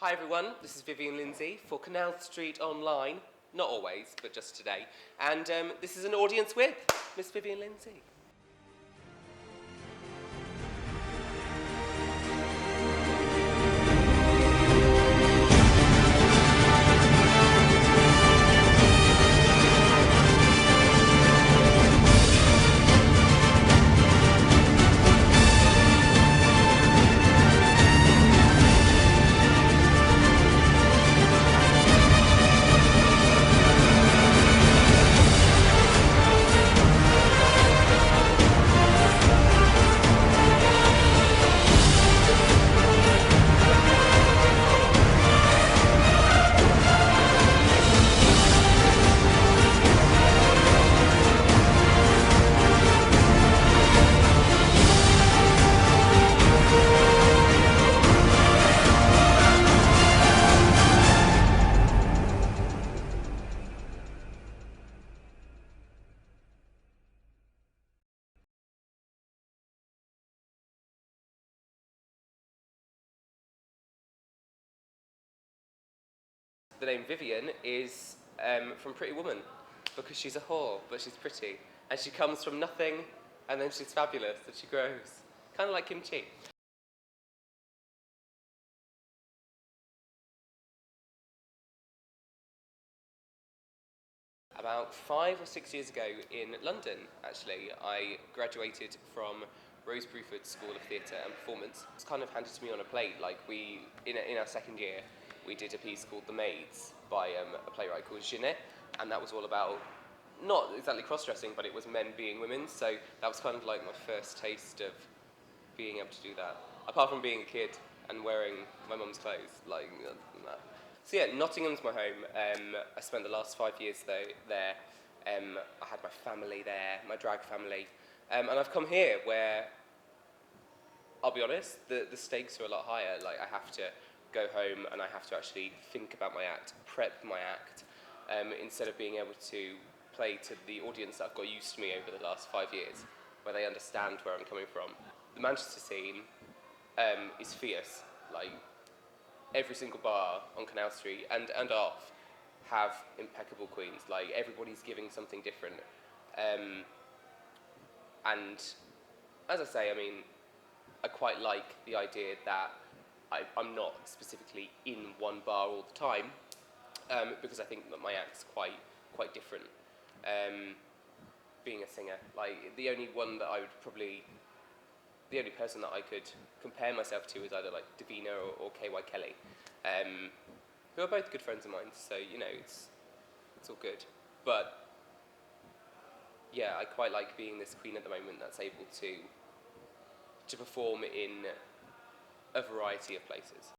Hi everyone, this is Vivienne Lynsey for Canal Street Online. Not always, but just today. And this is an audience with Miss Vivienne Lynsey. The name Vivienne is from Pretty Woman, because she's a whore, but she's pretty. And she comes from nothing, and then she's fabulous, and she grows. Kind of like kimchi. About 5 or 6 years ago in London, actually, I graduated from Rose Bruford School of Theatre and Performance. It's kind of handed to me on a plate, like in our second year, we did a piece called The Maids by a playwright called Genet, and that was all about, not exactly cross-dressing, but it was men being women, so that was kind of like my first taste of being able to do that. Apart from being a kid and wearing my mum's clothes, like that. So yeah, Nottingham's my home. I spent the last 5 years there. I had my family there, my drag family, and I've come here where, I'll be honest, the stakes are a lot higher. Like, I have to go home and I have to actually think about my act, prep my act, instead of being able to play to the audience that have got used to me over the last 5 years, where they understand where I'm coming from. The Manchester scene is fierce. Like, every single bar on Canal Street and off have impeccable queens. Like, everybody's giving something different. And as I say, I mean, I quite like the idea that I'm not specifically in one bar all the time, because I think that my act's quite different. Being a singer, like, the only person that I could compare myself to is either like Davina or KY Kelly, who are both good friends of mine. So you know, it's all good. But yeah, I quite like being this queen at the moment that's able to perform in a variety of places.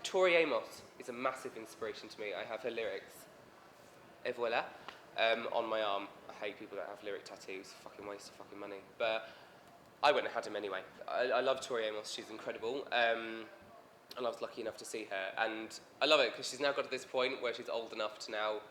Tori Amos is a massive inspiration to me. I have her lyrics, et voila, on my arm. I hate people that have lyric tattoos, fucking waste of fucking money. But I went and had them anyway. I love Tori Amos, she's incredible. And I was lucky enough to see her. And I love it because she's now got to this point where she's old enough to now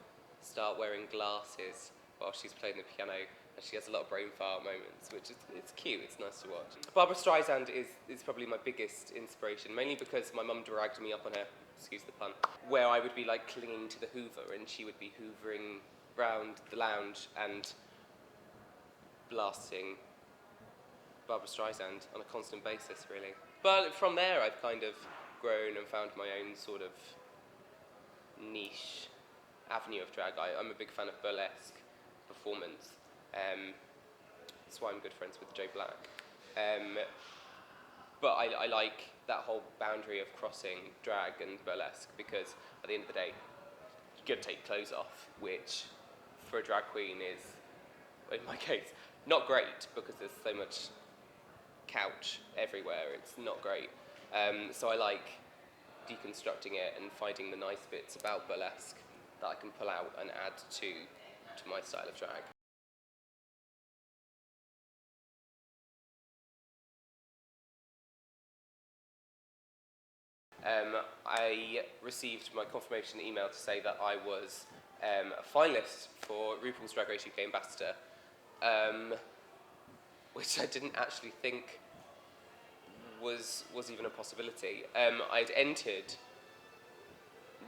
start wearing glasses while she's playing the piano. And she has a lot of brain fart moments, which is it's cute, it's nice to watch. Barbara Streisand is probably my biggest inspiration, mainly because my mum dragged me up on her, excuse the pun, where I would be like clinging to the Hoover and she would be hoovering round the lounge and blasting Barbara Streisand on a constant basis, really. But from there, I've kind of grown and found my own sort of niche avenue of drag. I'm a big fan of burlesque performance. That's why I'm good friends with Joe Black. But I like that whole boundary of crossing drag and burlesque, because at the end of the day, you got to take clothes off, which for a drag queen is, in my case, not great, because there's so much couch everywhere. It's not great. So I like deconstructing it and finding the nice bits about burlesque that I can pull out and add to my style of drag. I received my confirmation email to say that I was a finalist for RuPaul's Drag Race UK Ambassador um, which I didn't actually think was even a possibility. I'd entered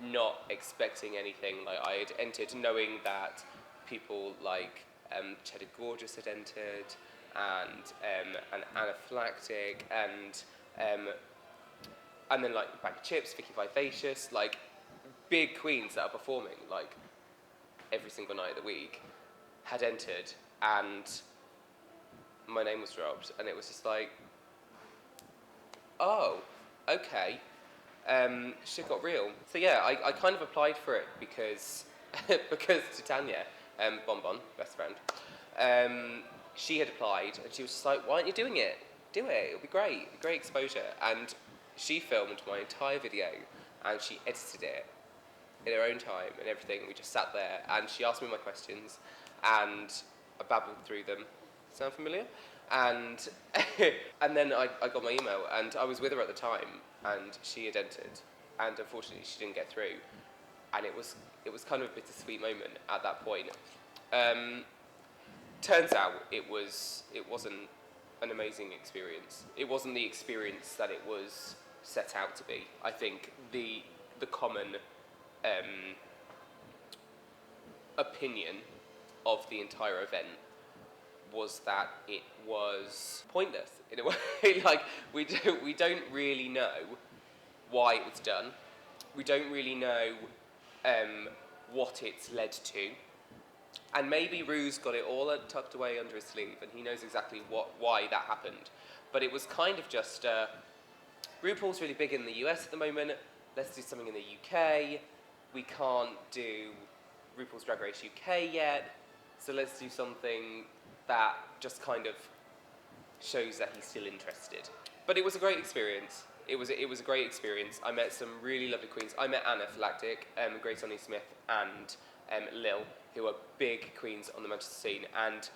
not expecting anything. Like, I had entered knowing that people like Cheddar Gorgeous had entered, and Anaphylactic, and then like Bag of Chips, Vicky Vivacious, like big queens that are performing like every single night of the week had entered, and my name was dropped, and it was just like, oh, okay. Shit got real. So yeah, I kind of applied for it because because Titania, Bonbon, best friend, she had applied, and she was just like, why aren't you doing it? Do it, it'll be great, great exposure. And she filmed my entire video, and she edited it in her own time and everything. We just sat there, and she asked me my questions, and I babbled through them. Sound familiar? And and then I got my email, and I was with her at the time, and she had entered, and unfortunately she didn't get through, and it was kind of a bittersweet moment at that point. Turns out it wasn't an amazing experience. It wasn't the experience that it was set out to be. I think the common opinion of the entire event was that it was pointless in a way. Like, we don't really know why it was done. We don't really know what it's led to. And maybe Rue's got it all tucked away under his sleeve, and he knows exactly why that happened. But it was kind of just, RuPaul's really big in the US at the moment, let's do something in the UK. We can't do RuPaul's Drag Race UK yet, so let's do something that just kind of shows that he's still interested. But it was a great experience. It was a great experience. I met some really lovely queens. I met Anaphylactic, Grace Honey Smith, and Lil, who are big queens on the Manchester scene, and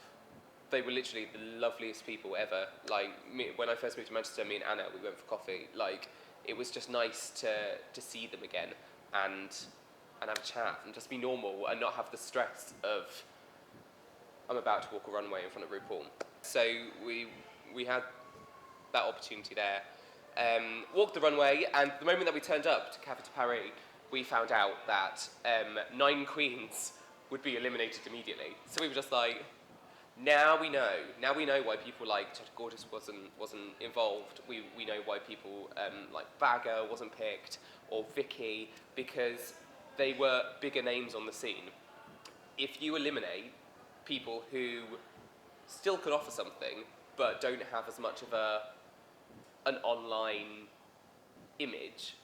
they were literally the loveliest people ever. Like, when I first moved to Manchester, me and Anna, we went for coffee. Like, it was just nice to see them again and have a chat and just be normal and not have the stress of, I'm about to walk a runway in front of RuPaul. So we had that opportunity there. Walked the runway, and the moment that we turned up to Café de Paris, we found out that 9 queens would be eliminated immediately. So we were just like, now we know why people like Cheddar Gorgeous wasn't involved. We know why people like Bagger wasn't picked, or Vicky, because they were bigger names on the scene. If you eliminate people who still could offer something, but don't have as much of an online image,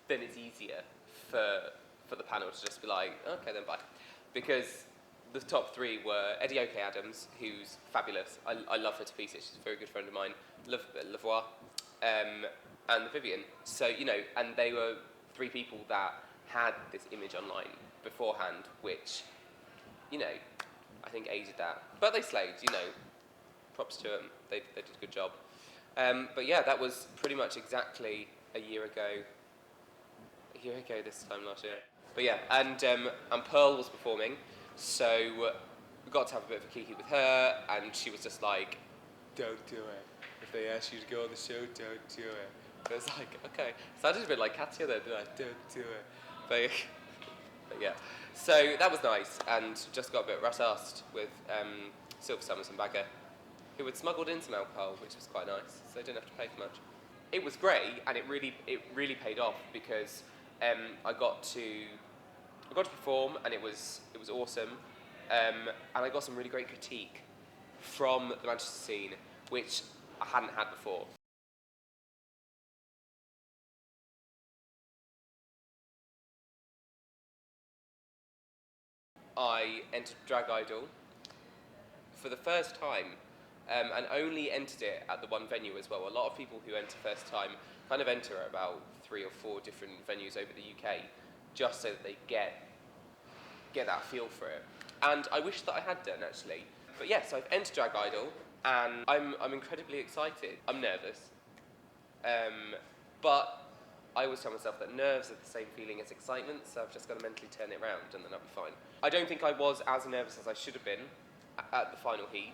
then it's easier for the panel to just be like, okay then bye. Because the top 3 were Eddie OK Adams, who's fabulous. I love her to pieces. She's a very good friend of mine. Lavoie, and Vivienne. So, you know, and they were 3 people that had this image online beforehand, which, you know, I think aided that. But they slayed, you know. Props to them. They did a good job. But yeah, that was pretty much exactly a year ago. A year ago this time last year. But yeah, and Pearl was performing, so we got to have a bit of a kiki with her, and she was just like, don't do it. If they ask you to go on the show, don't do it. And I was like, okay. Sounded a bit like Katya then, like, don't do it. But yeah. So that was nice, and just got a bit rat-assed with Silver Summers and Bagger, who had smuggled in some alcohol, which was quite nice, so they didn't have to pay for much. It was great, and it really paid off, because I got to perform, and it was awesome, and I got some really great critique from the Manchester scene, which I hadn't had before. I entered Drag Idol for the first time, and only entered it at the one venue as well. A lot of people who enter first time kind of enter at about 3 or 4 different venues over the UK, just so that they get that feel for it. And I wish that I had done, actually. But yes, I've entered Drag Idol, and I'm incredibly excited. I'm nervous, but I always tell myself that nerves are the same feeling as excitement, so I've just got to mentally turn it around and then I'll be fine. I don't think I was as nervous as I should have been at the final heat,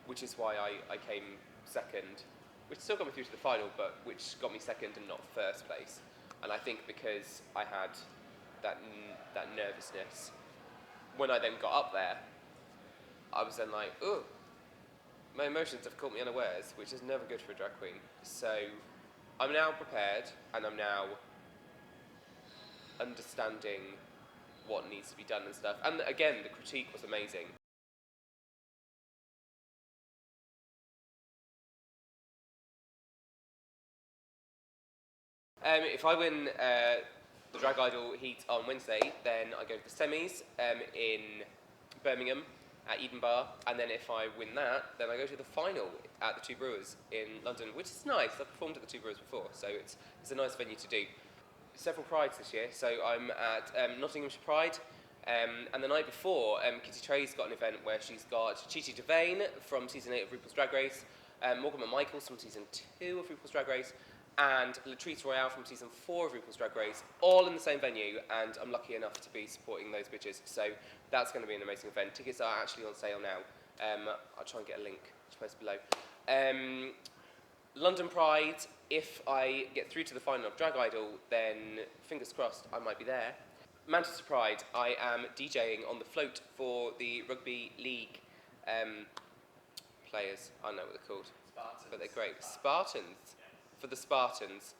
which is why I came second, which still got me through to the final, but which got me second and not first place. And I think because I had that nervousness, when I then got up there, I was then like, oh, my emotions have caught me unawares, which is never good for a drag queen. So I'm now prepared, and I'm now understanding what needs to be done and stuff. And again, the critique was amazing. If I win the Drag Idol heat on Wednesday, then I go to the semis in Birmingham at Eden Bar, and then if I win that, then I go to the final at the Two Brewers in London, which is nice. I've performed at the Two Brewers before, so it's a nice venue to do. Several prides this year, so I'm at Nottinghamshire Pride, and the night before, Kitty Trey's got an event where she's got Chi Devane from season 8 of RuPaul's Drag Race, Morgan McMichaels from season 2 of RuPaul's Drag Race, and Latrice Royale from season 4 of RuPaul's Drag Race, all in the same venue, and I'm lucky enough to be supporting those bitches, so that's going to be an amazing event. Tickets are actually on sale now. I'll try and get a link, which is posted below. London Pride, if I get through to the final of Drag Idol, then fingers crossed I might be there. Manchester Pride, I am DJing on the float for the rugby league players. I don't know what they're called, but they're great. Spartans. For the Spartans.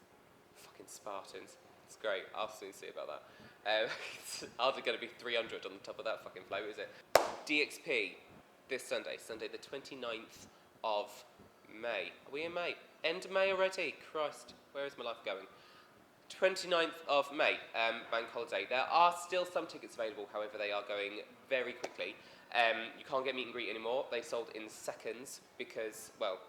Fucking Spartans. It's great. I'll soon see about that. It's hardly going to be 300 on the top of that fucking float, is it? DXP, this Sunday the 29th of May. Are we in May? End of May already? Christ, where is my life going? 29th of May, bank holiday. There are still some tickets available, however they are going very quickly. You can't get meet and greet anymore. They sold in seconds because, well,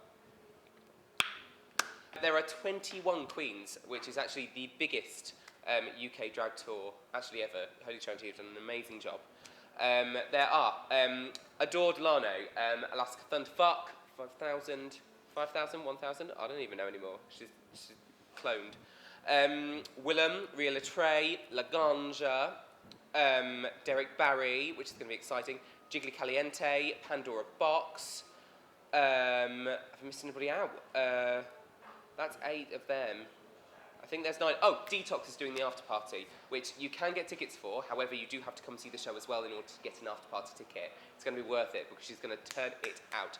there are 21 queens, which is actually the biggest UK drag tour actually ever. Holy Trinity have done an amazing job. There are Adored Lano, Alaska Thunderfuck, 5,000, 1,000, I don't even know anymore. She's cloned. Willem, Ria Latre, Laganja, Derek Barry, which is going to be exciting, Jiggly Caliente, Pandora Box. Have I missed anybody out? That's 8 of them. I think there's 9. Oh, Detox is doing the after party, which you can get tickets for. However, you do have to come see the show as well in order to get an after party ticket. It's going to be worth it because she's going to turn it out.